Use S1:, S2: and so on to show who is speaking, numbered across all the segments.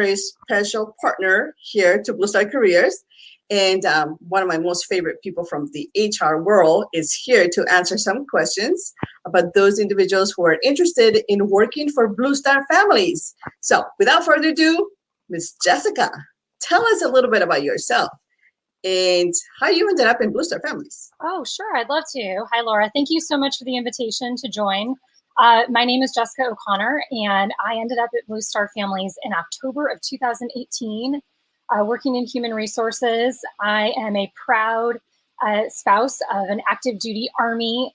S1: very special partner here to Blue Star Careers. And one of my most favorite people from the HR world is here to answer some questions about those individuals who are interested in working for Blue Star families. So without further ado, Miss Jessica, tell us a little bit about yourself and how you ended up in Blue Star Families.
S2: Oh, sure. I'd love to. Hi, Laura. Thank you so much for the invitation to join. My name is Jessica O'Connor, and I ended up at Blue Star Families in October of 2018, working in human resources. I am a proud spouse of an active duty Army,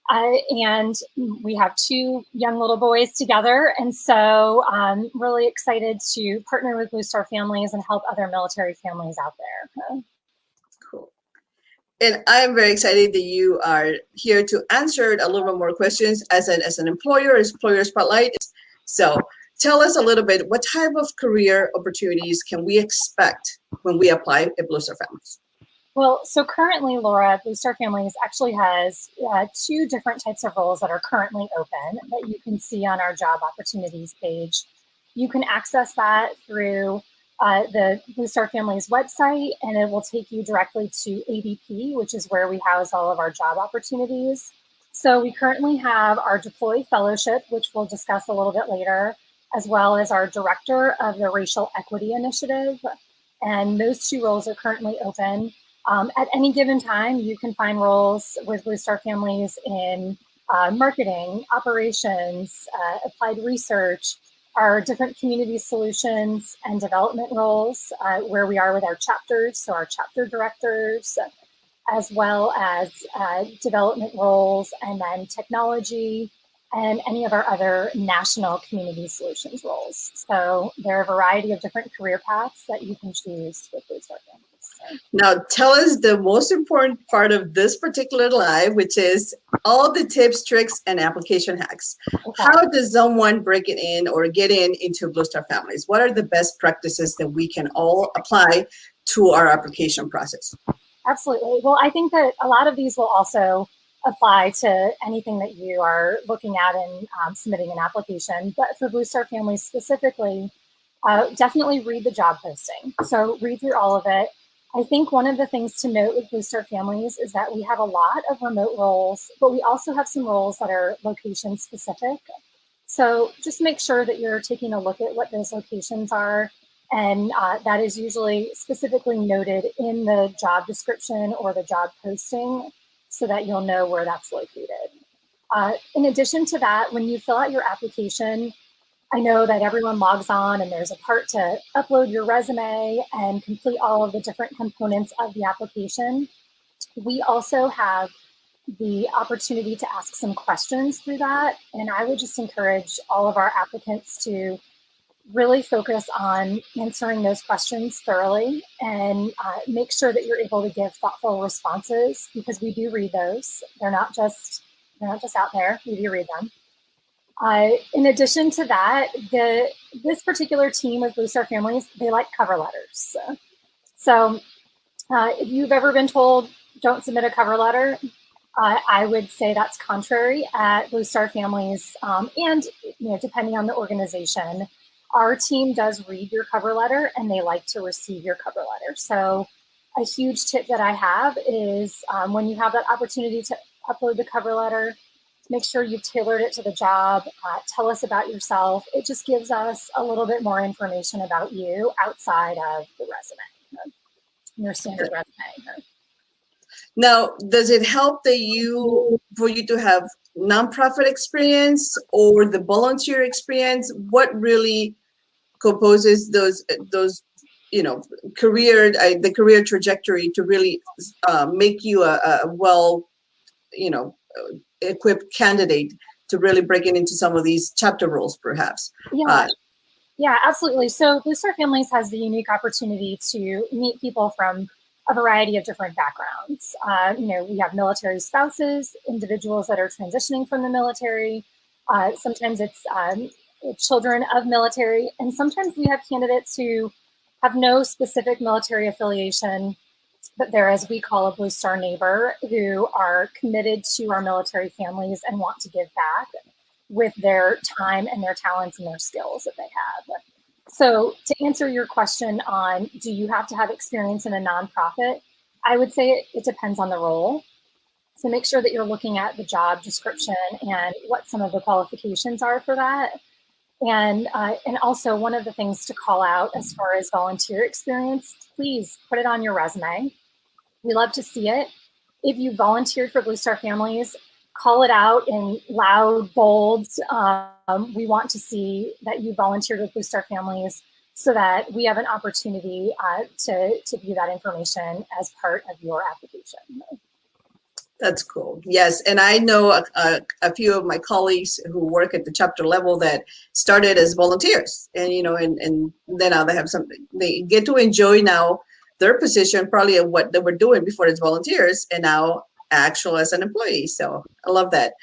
S2: and we have two young little boys together. And so I'm really excited to partner with Blue Star Families and help other military families out there.
S1: Cool. And I'm very excited that you are here to answer a little bit more questions as an employer, as Employer Spotlight. So tell us a little bit, what type of career opportunities can we expect when we apply at Blue Star Families?
S2: Well, so currently, Laura, Blue Star Families actually has two different types of roles that are currently open that you can see on our job opportunities page. You can access that through the Blue Star Families website, and it will take you directly to ADP, which is where we house all of our job opportunities. So we currently have our Deploy Fellowship, which we'll discuss a little bit later, as well as our Director of the Racial Equity Initiative. And those two roles are currently open. At any given time, you can find roles with Blue Star Families in marketing, operations, applied research, our different community solutions and development roles, where we are with our chapters, so our chapter directors, as well as development roles, and then technology, and any of our other national community solutions roles. So there are a variety of different career paths that you can choose with Blue Star Families.
S1: Now, tell us the most important part of this particular live, which is all the tips, tricks, and application hacks. Okay. How does someone break it in or get into Blue Star Families? What are the best practices that we can all apply to our application process?
S2: Absolutely. Well, I think that a lot of these will also apply to anything that you are looking at in submitting an application. But for Blue Star Families specifically, definitely read the job posting. So read through all of it. I think one of the things to note with Blue Star Families is that we have a lot of remote roles, but we also have some roles that are location specific. So just make sure that you're taking a look at what those locations are. And that is usually specifically noted in the job description or the job posting so that you'll know where that's located. In addition to that, when you fill out your application, I know that everyone logs on and there's a part to upload your resume and complete all of the different components of the application. We also have the opportunity to ask some questions through that. And I would just encourage all of our applicants to really focus on answering those questions thoroughly and make sure that you're able to give thoughtful responses, because we do read those. They're not just out there, we do read them. In addition to that, this particular team of Blue Star Families, they like cover letters. So if you've ever been told, don't submit a cover letter, I would say that's contrary at Blue Star Families. And depending on the organization, our team does read your cover letter and they like to receive your cover letter. So a huge tip that I have is when you have that opportunity to upload the cover letter, make sure you've tailored it to the job. Tell us about yourself. It just gives us a little bit more information about you outside of the resume, your standard resume.
S1: Now, does it help that for you to have nonprofit experience or the volunteer experience? What really composes those the career trajectory to really make you a well, equipped candidate to really break it into some of these chapter roles, perhaps?
S2: Yeah, absolutely. So Blue Star Families has the unique opportunity to meet people from a variety of different backgrounds. We have military spouses, individuals that are transitioning from the military. Sometimes it's children of military, and sometimes we have candidates who have no specific military affiliation, but they're, as we call, a Blue Star neighbor, who are committed to our military families and want to give back with their time and their talents and their skills that they have. So to answer your question on, do you have to have experience in a nonprofit? I would say it depends on the role. So make sure that you're looking at the job description and what some of the qualifications are for that. And also one of the things to call out as far as volunteer experience, please put it on your resume. We love to see it. If you volunteered for Blue Star Families, call it out in loud, bold. We want to see that you volunteered with Blue Star Families so that we have an opportunity to view that information as part of your application.
S1: That's cool. Yes, and I know a few of my colleagues who work at the chapter level that started as volunteers, and and then now they have something. They get to enjoy now their position, probably of what they were doing before as volunteers, and now actual as an employee. So I love that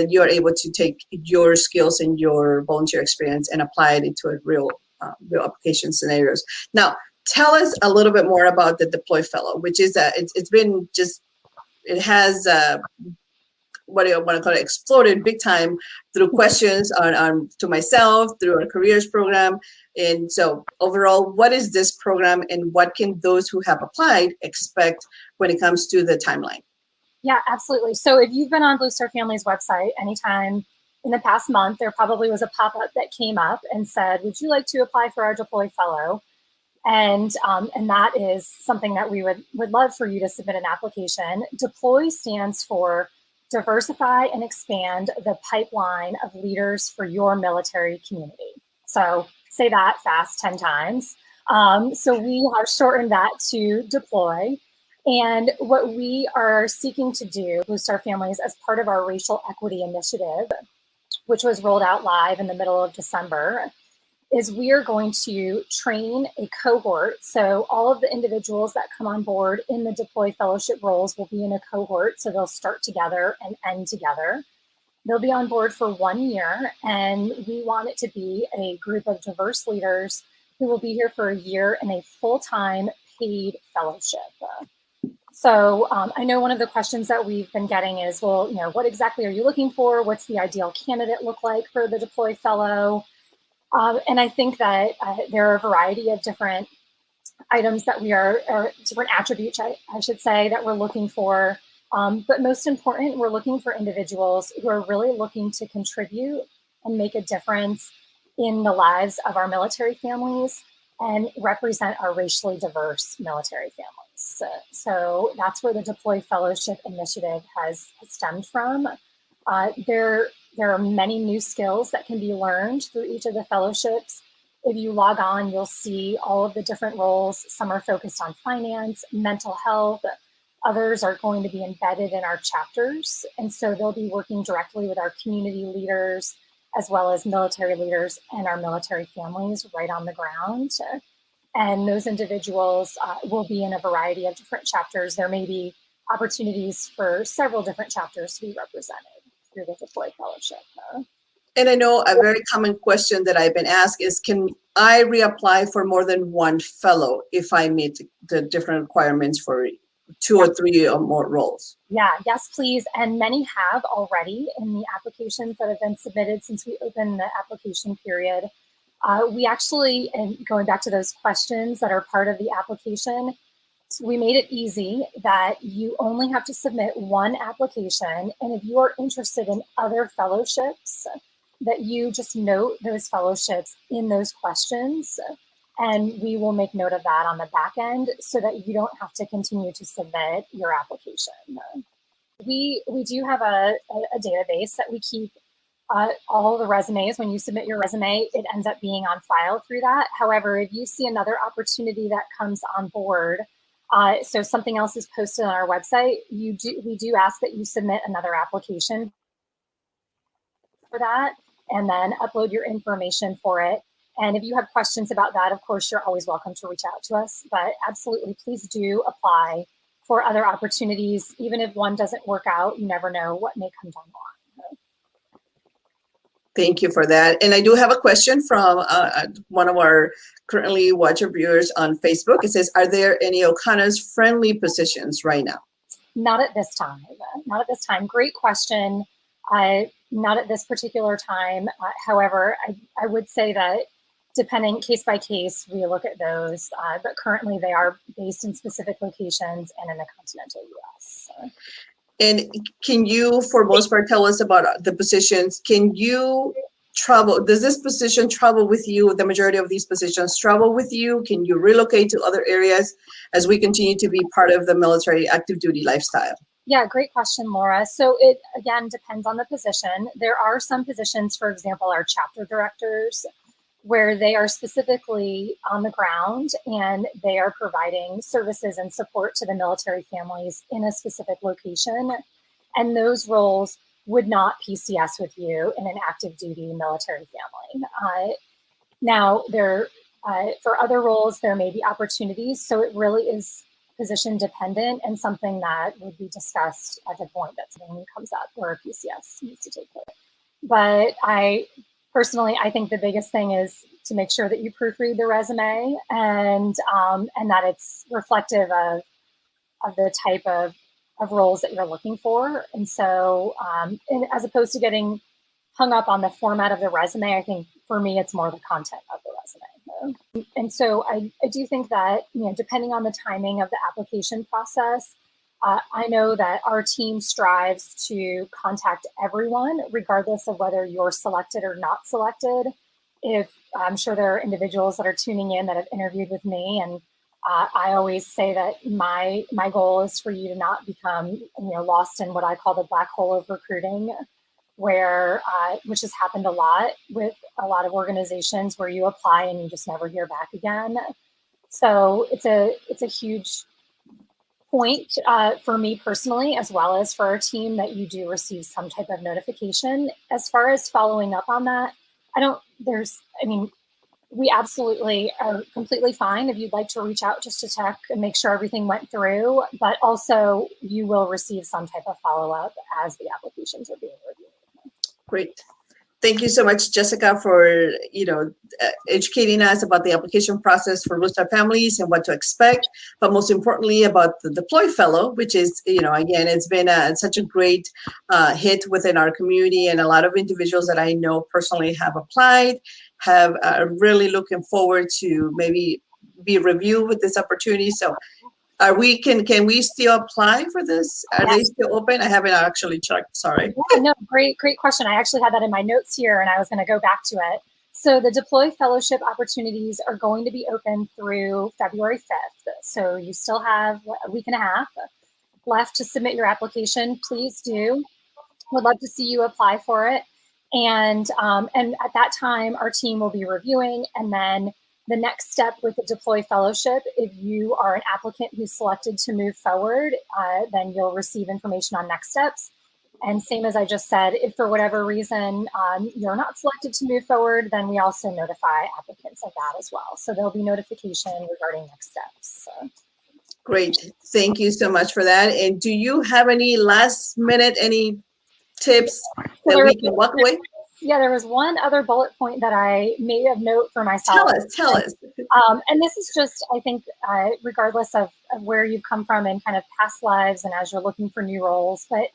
S1: you are able to take your skills and your volunteer experience and apply it into a real application scenarios. Now, tell us a little bit more about the Deploy Fellow, which is it's been just. It has what do you want to call it, exploded big time through questions on to myself through our careers program. And so overall, what is this program and what can those who have applied expect when it comes to the timeline?
S2: Yeah, absolutely. So if you've been on Blue Star Family's website anytime in the past month, there probably was a pop-up that came up and said, would you like to apply for our Deploy Fellow? And that is something that we would love for you to submit an application. Deploy stands for Diversify and Expand the Pipeline of Leaders for Your Military Community. So say that fast 10 times. So we have shortened that to Deploy. And what we are seeking to do, Blue Star Families, as part of our Racial Equity Initiative, which was rolled out live in the middle of December, is we are going to train a cohort. So all of the individuals that come on board in the Deploy Fellowship roles will be in a cohort. So they'll start together and end together. They'll be on board for 1 year, and we want it to be a group of diverse leaders who will be here for a year in a full-time paid fellowship. So I know one of the questions that we've been getting is, well, what exactly are you looking for? What's the ideal candidate look like for the Deploy Fellow? And I think that there are a variety of different items that we are, or different attributes, I should say, that we're looking for. But most important, we're looking for individuals who are really looking to contribute and make a difference in the lives of our military families and represent our racially diverse military families. So that's where the Deploy Fellowship Initiative has stemmed from. There are many new skills that can be learned through each of the fellowships. If you log on, you'll see all of the different roles. Some are focused on finance, mental health. Others are going to be embedded in our chapters. And so they'll be working directly with our community leaders, as well as military leaders and our military families right on the ground. And those individuals will be in a variety of different chapters. There may be opportunities for several different chapters to be represented through the Deploy Fellowship.
S1: And I know a very common question that I've been asked is, can I reapply for more than one fellow if I meet the different requirements for 2 or 3 or more roles?
S2: Yeah, yes, please. And many have already in the applications that have been submitted since we opened the application period. We actually, and going back to those questions that are part of the application, so we made it easy that you only have to submit one application. And if you are interested in other fellowships, that you just note those fellowships in those questions. And we will make note of that on the back end so that you don't have to continue to submit your application. We do have a database that we keep all the resumes. When you submit your resume, it ends up being on file through that. However, if you see another opportunity that comes on board, so something else is posted on our website, we do ask that you submit another application for that and then upload your information for it. And if you have questions about that, of course, you're always welcome to reach out to us. But absolutely, please do apply for other opportunities. Even if one doesn't work out, you never know what may come down the line.
S1: Thank you for that. And I do have a question from one of our currently watcher viewers on Facebook. It says, are there any O'Connor's friendly positions right now?
S2: Not at this time. Not at this time. Great question. Not at this particular time. However, I would say that depending case by case, we look at those, but currently they are based in specific locations and in the continental US. So.
S1: And can you, for most part, tell us about the positions? Can you travel? Does this position travel with you? The majority of these positions travel with you? Can you relocate to other areas as we continue to be part of the military active duty lifestyle?
S2: Yeah, great question, Laura. So it, again, depends on the position. There are some positions, for example, our chapter directors, where they are specifically on the ground and they are providing services and support to the military families in a specific location. And those roles would not PCS with you in an active duty military family. Now, for other roles, there may be opportunities. So it really is position dependent and something that would be discussed at the point that something comes up where a PCS needs to take place. But personally, I think the biggest thing is to make sure that you proofread the resume and that it's reflective of the type of roles that you're looking for. And so, and as opposed to getting hung up on the format of the resume, I think for me, it's more the content of the resume. And so I do think that, depending on the timing of the application process, I know that our team strives to contact everyone, regardless of whether you're selected or not selected. If I'm sure there are individuals that are tuning in that have interviewed with me, and I always say that my goal is for you to not become lost in what I call the black hole of recruiting, where which has happened a lot with a lot of organizations where you apply and you just never hear back again. So it's a huge point for me personally, as well as for our team, that you do receive some type of notification. As far as following up on that, we absolutely are completely fine if you'd like to reach out just to check and make sure everything went through, but also you will receive some type of follow-up as the applications are being reviewed.
S1: Great. Thank you so much, Jessica, for educating us about the application process for Blue Star families and what to expect, but most importantly about the Deploy Fellow, which is, again, it's been such a great hit within our community, and a lot of individuals that I know personally have applied, have really looking forward to maybe be reviewed with this opportunity. So can we still apply for this? Are they still open? I haven't actually checked, sorry.
S2: Yeah, no, great question. I actually had that in my notes here and I was going to go back to it. So the Deploy Fellowship opportunities are going to be open through February 5th. So you still have a week and a half left to submit your application. Please do. Would love to see you apply for it. And at that time, our team will be reviewing, and then the next step with the Deploy Fellowship, if you are an applicant who's selected to move forward, then you'll receive information on next steps. And same as I just said, if for whatever reason you're not selected to move forward, then we also notify applicants of that as well. So there'll be notification regarding next steps. So.
S1: Great. Thank you so much for that. And do you have any last minute, any tips that we can walk away?
S2: Yeah, there was one other bullet point that I made a note for myself.
S1: Tell us.
S2: And this is just, I think, regardless of where you've come from in kind of past lives and as you're looking for new roles, but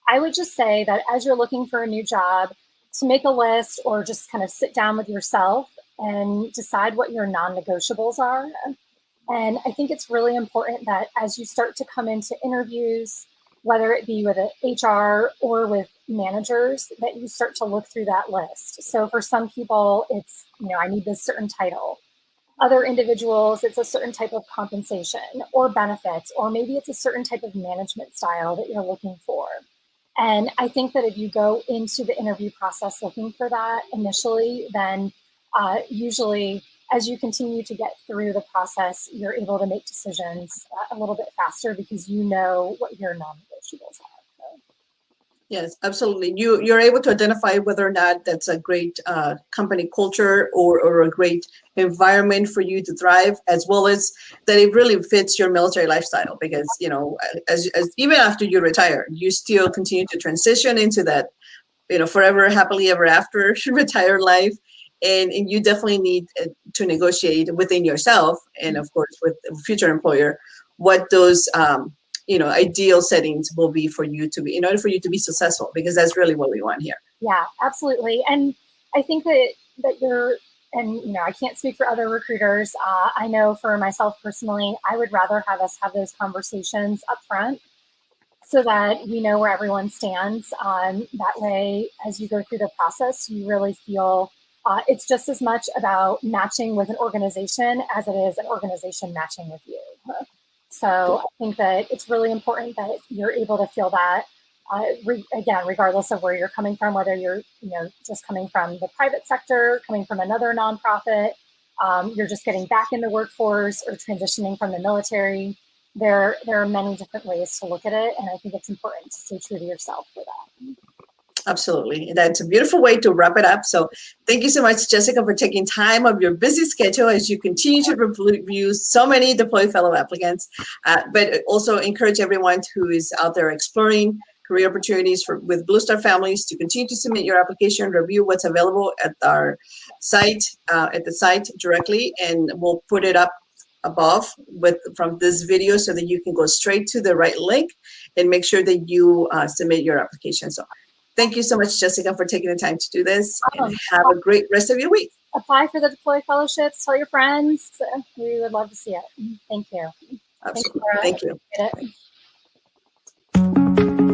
S2: I would just say that as you're looking for a new job, to make a list or just kind of sit down with yourself and decide what your non-negotiables are. And I think it's really important that as you start to come into interviews, whether it be with an HR or with managers, that you start to look through that list. So for some people, it's, I need this certain title. Other individuals, it's a certain type of compensation or benefits, or maybe it's a certain type of management style that you're looking for. And I think that if you go into the interview process looking for that initially, then usually as you continue to get through the process, you're able to make decisions a little bit faster because you know what your non-negotiables are. So.
S1: Yes, absolutely. You're able to identify whether or not that's a great company culture or a great environment for you to thrive, as well as that it really fits your military lifestyle. Because as even after you retire, you still continue to transition into that, forever happily ever after retired life. And you definitely need to negotiate within yourself and, of course, with a future employer, what those, ideal settings will be for you to be, in order for you to be successful, because that's really what we want here.
S2: Yeah, absolutely. And I think that and I can't speak for other recruiters. I know for myself personally, I would rather have us have those conversations up front so that we know where everyone stands. That way, as you go through the process, you really feel it's just as much about matching with an organization as it is an organization matching with you. So I think that it's really important that you're able to feel that, again, regardless of where you're coming from, whether you're just coming from the private sector, coming from another nonprofit, you're just getting back in the workforce or transitioning from the military. There are many different ways to look at it, and I think it's important to stay true to yourself for that.
S1: Absolutely. That's a beautiful way to wrap it up. So thank you so much, Jessica, for taking time of your busy schedule as you continue to review so many Deploy Fellow applicants, but also encourage everyone who is out there exploring career opportunities with Blue Star Families to continue to submit your application, review what's available at our site, directly, and we'll put it up above from this video so that you can go straight to the right link and make sure that you submit your application. So thank you so much, Jessica, for taking the time to do this. And have a great rest of your week.
S2: Apply for the Deploy Fellowships. Tell your friends. We would love to see it. Thank you.
S1: Absolutely. Thank you.
S2: Thank you.